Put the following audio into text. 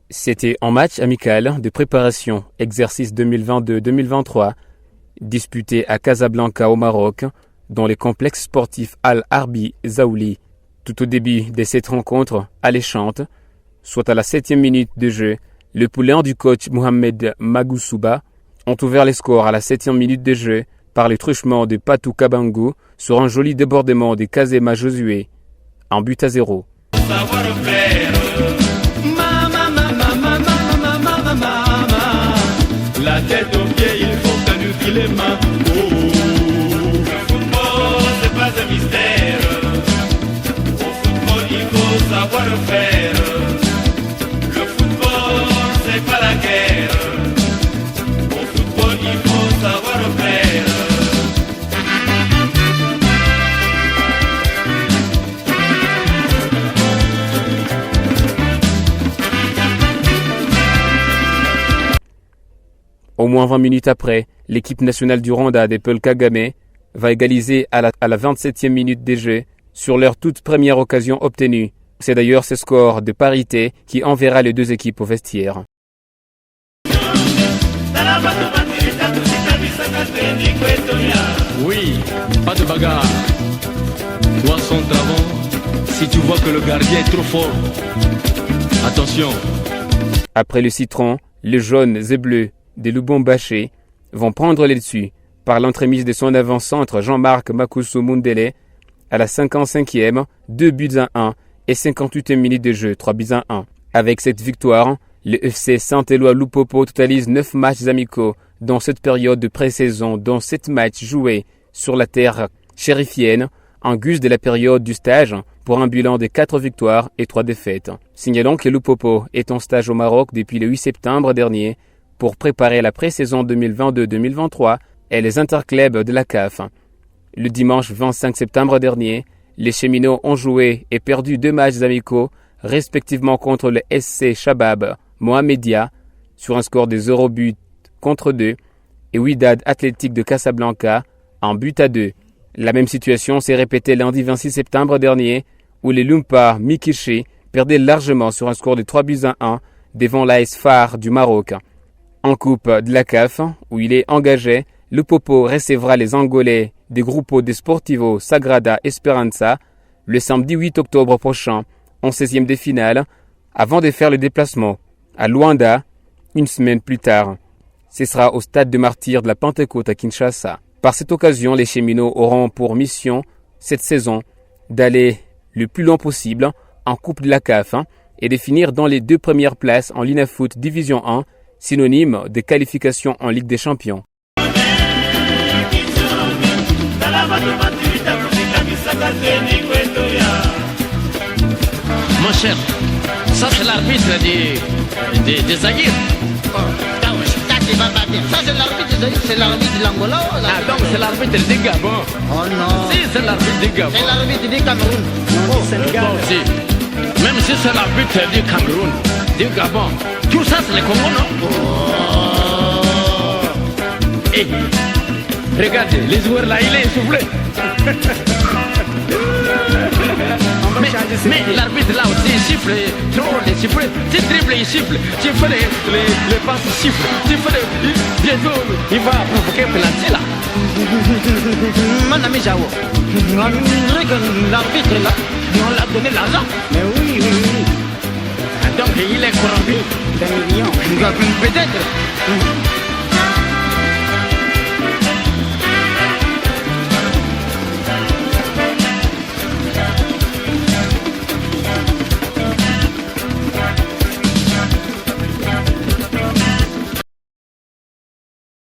C'était en match amical de préparation, exercice 2022-2023, disputé à Casablanca au Maroc, dans les complexes sportifs Al-Arbi Zaouli. Tout au début de cette rencontre alléchante, soit à la 7e minute de jeu, le poulain du coach Mohamed Magoussouba ont ouvert les scores à la 7e minute de jeu par le truchement de Patou Kabangou sur un joli débordement de Kazema Josué, en but à 0. La tête aux pieds, il faut canuter les mains. Le football, c'est pas un mystère. Au football, il faut savoir faire. Le football, c'est pas la guerre. Au football, il faut savoir faire. Au moins 20 minutes après, l'équipe nationale du Rwanda des Paul Kagame va égaliser à la 27e minute des Jeux sur leur toute première occasion obtenue. C'est d'ailleurs ce score de parité qui enverra les deux équipes au vestiaire. Oui, pas de bagarre. Toi son travail, si tu vois que le gardien est trop fort, attention. Après le citron, les jaunes et bleus des Lubumbashi vont prendre les dessus par l'entremise de son avant-centre Jean-Marc Makusu Mundele à la 55e, 2 buts à 1 et 58e minute de jeu, 3 buts à 1. Avec cette victoire, le FC Saint-Éloi Lupopo totalise 9 matchs amicaux dans cette période de pré-saison, dont 7 matchs joués sur la terre chérifienne en guise de la période du stage pour un bilan de 4 victoires et 3 défaites. Signalons que Lupopo est en stage au Maroc depuis le 8 septembre dernier pour préparer la pré-saison 2022-2023 et les interclubs de la CAF. Le dimanche 25 septembre dernier, les Cheminots ont joué et perdu 2 matchs amicaux, respectivement contre le SC Shabab Mohamedia, sur un score de 0 buts contre 2, et Wydad Athletic de Casablanca, en but à 2. La même situation s'est répétée lundi 26 septembre dernier, où les Lumpa Mikishi perdaient largement sur un score de 3 buts à 1 devant l'AS FAR du Maroc. En Coupe de la CAF, où il est engagé, le Popo recevra les Angolais des Grupo Desportivo Sagrada Esperanza le samedi 8 octobre prochain, en 16e de finale, avant de faire le déplacement à Luanda une semaine plus tard. Ce sera au stade de martyrs de la Pentecôte à Kinshasa. Par cette occasion, les Cheminots auront pour mission cette saison d'aller le plus loin possible en Coupe de la CAF et de finir dans les 2 premières places en Linafoot Division 1, synonyme de qualification en Ligue des Champions. Mon cher, ça c'est l'arbitre des Zaïre. Ça c'est l'arbitre des Zaïre, c'est l'arbitre de l'Angola. Ah donc c'est l'arbitre du Gabon. Oh non. Si c'est l'arbitre du Gabon. C'est l'arbitre du Cameroun. Oh, Sénégal. Bon, si. Même si c'est l'arbitre du Cameroun, du Gabon, tout ça c'est le Congo, non? Oh. Et regardez, les joueurs là, il est essoufflé. mais l'arbitre là aussi il siffle, trop il siffle, tu dribbles il siffle, tu fais les passes il siffle, tu fais bientôt il va provoquer un penalty là. Mon ami Jao, l'arbitre là, on l'a donné l'argent. Mais oui. Donc il est corrompu. Des millions. Peut-être.